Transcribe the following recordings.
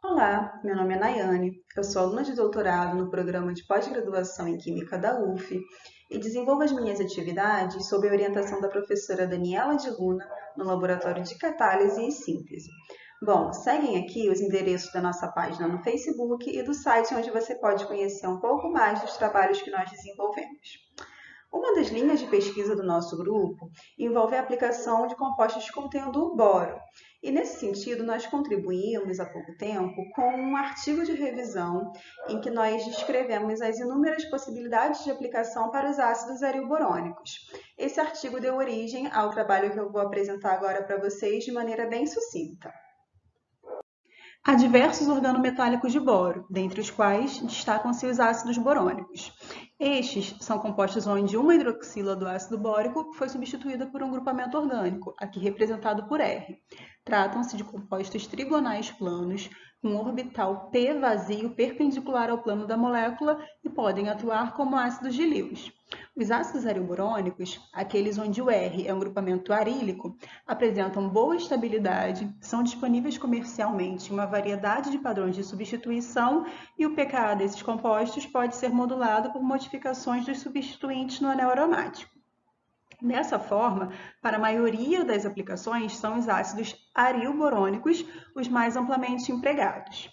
Olá, meu nome é Nayane, eu sou aluna de doutorado no programa de pós-graduação em Química da UF e desenvolvo as minhas atividades sob a orientação da professora Daniela de Luna no Laboratório de Catálise e Síntese. Bom, seguem aqui os endereços da nossa página no Facebook e do site onde você pode conhecer um pouco mais dos trabalhos que nós desenvolvemos. Uma das linhas de pesquisa do nosso grupo envolve a aplicação de compostos contendo boro. E nesse sentido, nós contribuímos há pouco tempo com um artigo de revisão em que nós descrevemos as inúmeras possibilidades de aplicação para os ácidos arilborônicos. Esse artigo deu origem ao trabalho que eu vou apresentar agora para vocês de maneira bem sucinta. Há diversos organometálicos de boro, dentre os quais destacam-se os ácidos borônicos. Estes são compostos onde uma hidroxila do ácido bórico foi substituída por um grupamento orgânico, aqui representado por R. Tratam-se de compostos trigonais planos, com um orbital P vazio perpendicular ao plano da molécula e podem atuar como ácidos de Lewis. Os ácidos arilborônicos, aqueles onde o R é um grupamento arílico, apresentam boa estabilidade, são disponíveis comercialmente em uma variedade de padrões de substituição e o pKa desses compostos pode ser modulado por modificações dos substituintes no anel aromático. Dessa forma, para a maioria das aplicações, são os ácidos arilborônicos os mais amplamente empregados.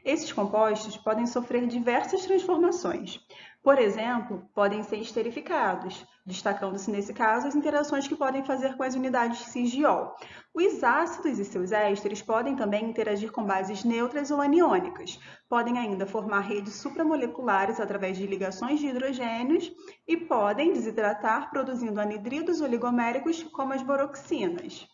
Esses compostos podem sofrer diversas transformações. Por exemplo, podem ser esterificados, destacando-se nesse caso as interações que podem fazer com as unidades cis-diol. Os ácidos e seus ésteres podem também interagir com bases neutras ou aniônicas. Podem ainda formar redes supramoleculares através de ligações de hidrogênios e podem desidratar produzindo anidridos oligoméricos como as boroxinas.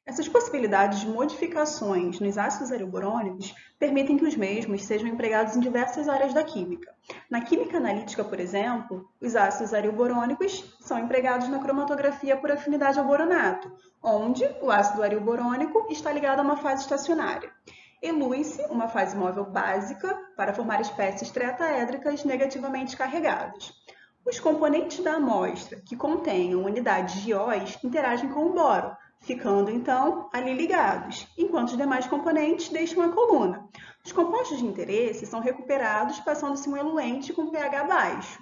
Essas possibilidades de modificações nos ácidos arilborônicos permitem que os mesmos sejam empregados em diversas áreas da química. Na química analítica, por exemplo, os ácidos arilborônicos são empregados na cromatografia por afinidade ao boronato, onde o ácido arilborônico está ligado a uma fase estacionária. Elui-se uma fase móvel básica para formar espécies tretaédricas negativamente carregadas. Os componentes da amostra que contenham unidades de íons interagem com o boro, ficando então ali ligados, enquanto os demais componentes deixam a coluna. Os compostos de interesse são recuperados passando-se um eluente com pH baixo.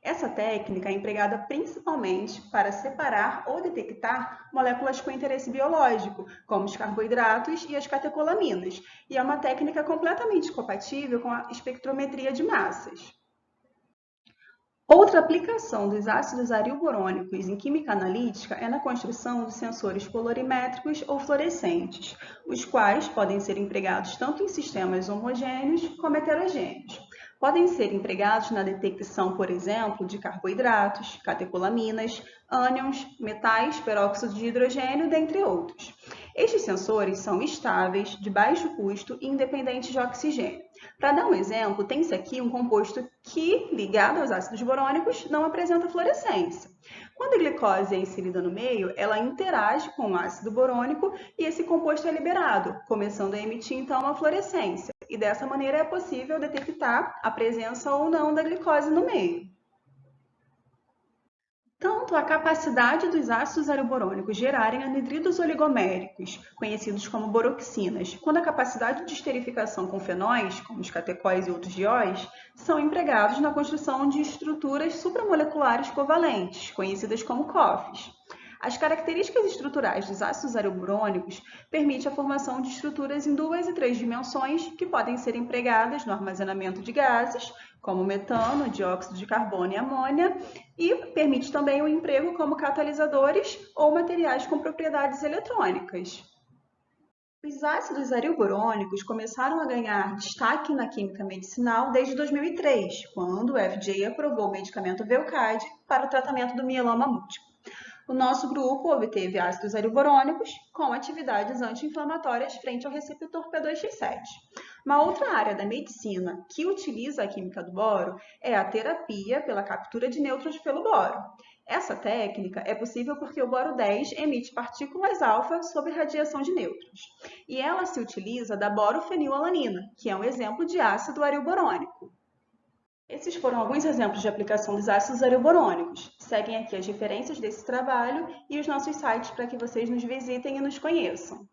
Essa técnica é empregada principalmente para separar ou detectar moléculas com interesse biológico, como os carboidratos e as catecolaminas, e é uma técnica completamente compatível com a espectrometria de massas. Outra aplicação dos ácidos arilborônicos em química analítica é na construção de sensores colorimétricos ou fluorescentes, os quais podem ser empregados tanto em sistemas homogêneos como heterogêneos. Podem ser empregados na detecção, por exemplo, de carboidratos, catecolaminas, ânions, metais, peróxido de hidrogênio, dentre outros. Estes sensores são estáveis, de baixo custo e independentes de oxigênio. Para dar um exemplo, tem-se aqui um composto que, ligado aos ácidos borônicos, não apresenta fluorescência. Quando a glicose é inserida no meio, ela interage com o ácido borônico e esse composto é liberado, começando a emitir então uma fluorescência. E dessa maneira é possível detectar a presença ou não da glicose no meio. Tanto a capacidade dos ácidos arilborônicos gerarem anidridos oligoméricos, conhecidos como boroxinas, quanto a capacidade de esterificação com fenóis, como os catecóis e outros dióis, são empregados na construção de estruturas supramoleculares covalentes, conhecidas como COFs. As características estruturais dos ácidos arilborônicos permitem a formação de estruturas em 2 e 3 dimensões que podem ser empregadas no armazenamento de gases, como metano, dióxido de carbono e amônia, e permite também o emprego como catalisadores ou materiais com propriedades eletrônicas. Os ácidos arilborônicos começaram a ganhar destaque na química medicinal desde 2003, quando o FDA aprovou o medicamento Velcade para o tratamento do mieloma múltiplo. O nosso grupo obteve ácidos arilborônicos com atividades anti-inflamatórias frente ao receptor P2X7. Uma outra área da medicina que utiliza a química do boro é a terapia pela captura de nêutrons pelo boro. Essa técnica é possível porque o boro 10 emite partículas alfa sob radiação de nêutrons. E ela se utiliza da borofenilalanina, que é um exemplo de ácido arilborônico. Esses foram alguns exemplos de aplicação dos ácidos arilborônicos. Seguem aqui as referências desse trabalho e os nossos sites para que vocês nos visitem e nos conheçam.